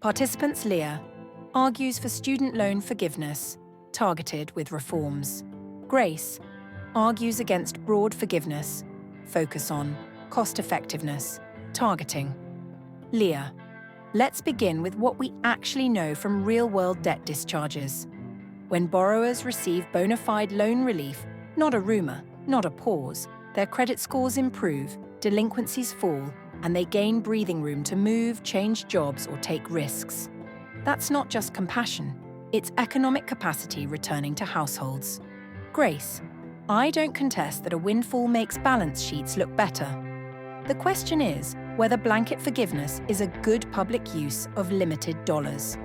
Participants Leah argues for student loan forgiveness, targeted with reforms. Grace argues against broad forgiveness, focus on cost-effectiveness, targeting. Leah, let's begin with what we actually know from real-world debt discharges. When borrowers receive bona fide loan relief, not a rumor, not a pause, their credit scores improve, delinquencies fall, and they gain breathing room to move, change jobs, or take risks. That's not just compassion, it's economic capacity returning to households. Grace, I don't contest that a windfall makes balance sheets look better. The question is whether blanket forgiveness is a good public use of limited dollars.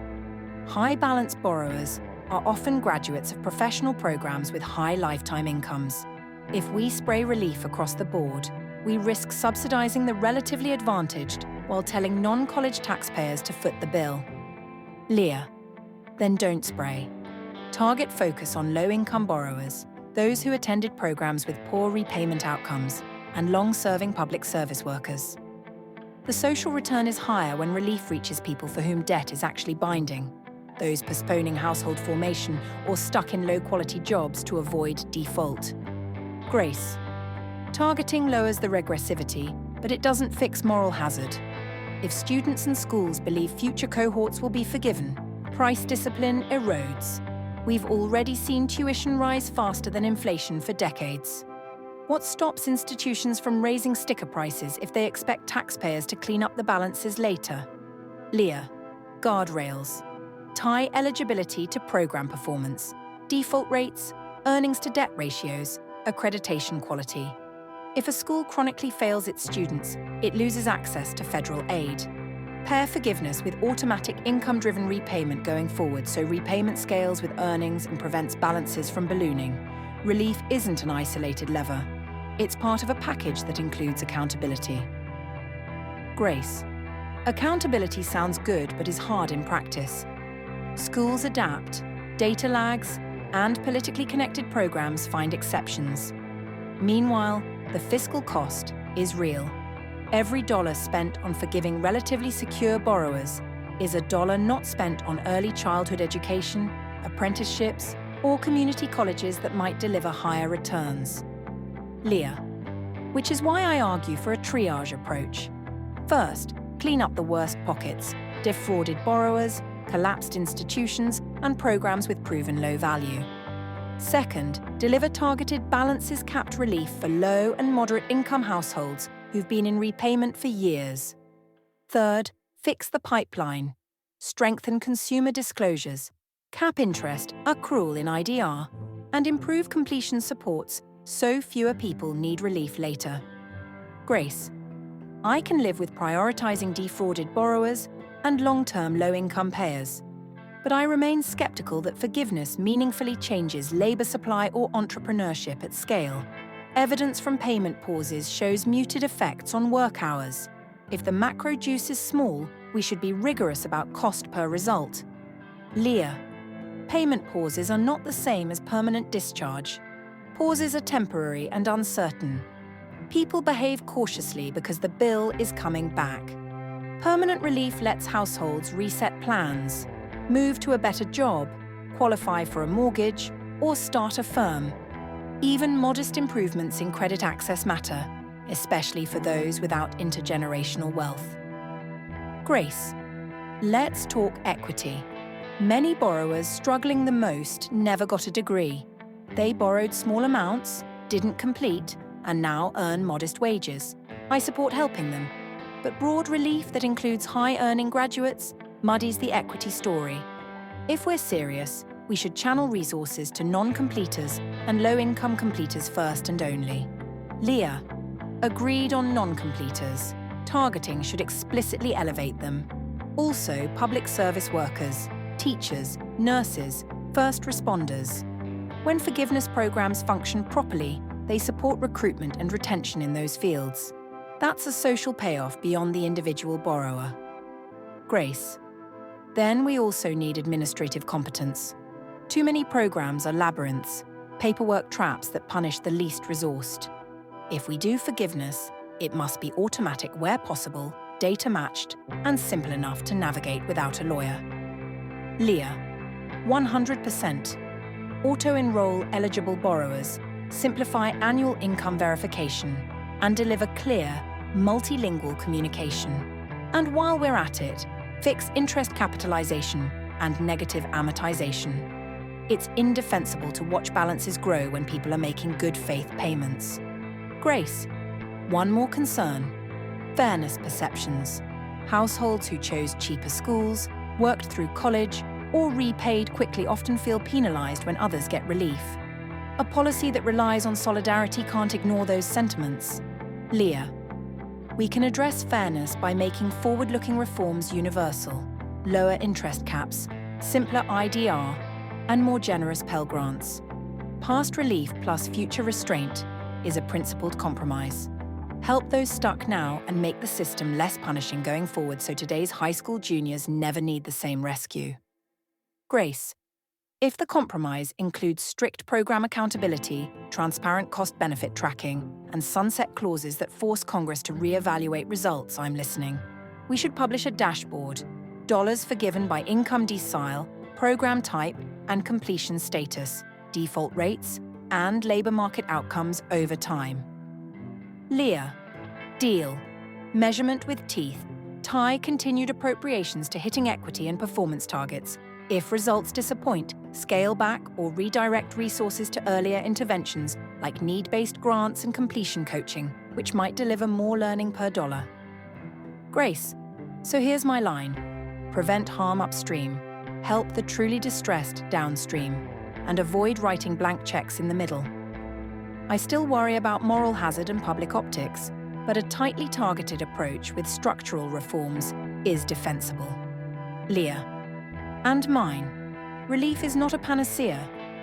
High balance borrowers are often graduates of professional programs with high lifetime incomes. If we spray relief across the board, we risk subsidizing the relatively advantaged while telling non-college taxpayers to foot the bill. Leah, then don't spray. Target focus on low-income borrowers, those who attended programs with poor repayment outcomes, and long-serving public service workers. The social return is higher when relief reaches people for whom debt is actually binding, those postponing household formation or stuck in low-quality jobs to avoid default. Grace, targeting lowers the regressivity, but it doesn't fix moral hazard. If students and schools believe future cohorts will be forgiven, price discipline erodes. We've already seen tuition rise faster than inflation for decades. What stops institutions from raising sticker prices if they expect taxpayers to clean up the balances later? Leah, guardrails. Tie eligibility to program performance, default rates, earnings to debt ratios, accreditation quality. If a school chronically fails its students, it loses access to federal aid. Pair forgiveness with automatic income-driven repayment going forward so repayment scales with earnings and prevents balances from ballooning. Relief isn't an isolated lever. It's part of a package that includes accountability. Grace. Accountability sounds good but is hard in practice. Schools adapt, data lags, and politically connected programs find exceptions. Meanwhile, the fiscal cost is real. Every dollar spent on forgiving relatively secure borrowers is a dollar not spent on early childhood education, apprenticeships, or community colleges that might deliver higher returns. Leah, which is why I argue for a triage approach. First, clean up the worst pockets, defrauded borrowers, collapsed institutions, and programs with proven low value. Second, deliver targeted balances-capped relief for low and moderate income households who've been in repayment for years. Third, fix the pipeline. Strengthen consumer disclosures, cap interest, accrual in IDR, and improve completion supports so fewer people need relief later. Grace, I can live with prioritizing defrauded borrowers and long-term low-income payers. But I remain skeptical that forgiveness meaningfully changes labor supply or entrepreneurship at scale. Evidence from payment pauses shows muted effects on work hours. If the macro juice is small, we should be rigorous about cost per result. Leah, payment pauses are not the same as permanent discharge. Pauses are temporary and uncertain. People behave cautiously because the bill is coming back. Permanent relief lets households reset plans, move to a better job, qualify for a mortgage, or start a firm. Even modest improvements in credit access matter, especially for those without intergenerational wealth. Grace, let's talk equity. Many borrowers struggling the most never got a degree. They borrowed small amounts, didn't complete, and now earn modest wages. I support helping them. But broad relief that includes high-earning graduates muddies the equity story. If we're serious, we should channel resources to non-completers and low-income completers first and only. Leah, agreed on non-completers. Targeting should explicitly elevate them. Also, public service workers, teachers, nurses, first responders. When forgiveness programs function properly, they support recruitment and retention in those fields. That's a social payoff beyond the individual borrower. Grace. Then we also need administrative competence. Too many programs are labyrinths, paperwork traps that punish the least resourced. If we do forgiveness, it must be automatic where possible, data matched and simple enough to navigate without a lawyer. Leah, 100%. Auto-enroll eligible borrowers, simplify annual income verification, and deliver clear, multilingual communication. And while we're at it, fix interest capitalization and negative amortization. It's indefensible to watch balances grow when people are making good faith payments. Grace, one more concern: fairness perceptions. Households who chose cheaper schools, worked through college, or repaid quickly often feel penalized when others get relief. A policy that relies on solidarity can't ignore those sentiments. Leah, we can address fairness by making forward-looking reforms universal: lower interest caps, simpler IDR, and more generous Pell Grants. Past relief plus future restraint is a principled compromise. Help those stuck now and make the system less punishing going forward so today's high school juniors never need the same rescue. Grace, if the compromise includes strict program accountability, transparent cost-benefit tracking, and sunset clauses that force Congress to re-evaluate results, I'm listening. We should publish a dashboard: dollars forgiven by income decile, program type, and completion status, default rates, and labor market outcomes over time. Leah, deal. Measurement with teeth. Tie continued appropriations to hitting equity and performance targets. If results disappoint, scale back or redirect resources to earlier interventions like need-based grants and completion coaching, which might deliver more learning per dollar. Grace, so here's my line: prevent harm upstream, help the truly distressed downstream, and avoid writing blank checks in the middle. I still worry about moral hazard and public optics, but a tightly targeted approach with structural reforms is defensible. Leah, and mine. Relief is not a panacea,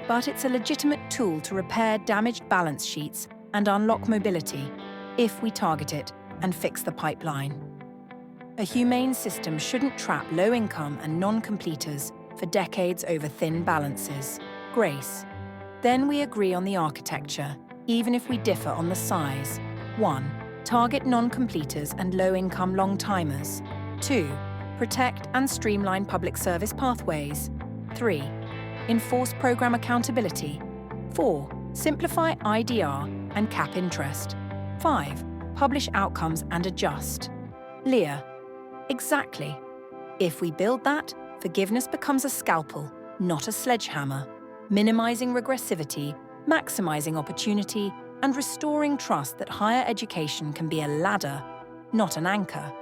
but it's a legitimate tool to repair damaged balance sheets and unlock mobility if we target it and fix the pipeline. A humane system shouldn't trap low-income and non-completers for decades over thin balances. Grace. Then we agree on the architecture, even if we differ on the size. 1. Target non-completers and low-income long-timers. 2. Protect and streamline public service pathways. 3. Enforce program accountability. 4. Simplify IDR and cap interest. 5. Publish outcomes and adjust. Leah, exactly. If we build that, forgiveness becomes a scalpel, not a sledgehammer, minimizing regressivity, maximizing opportunity, and restoring trust that higher education can be a ladder, not an anchor.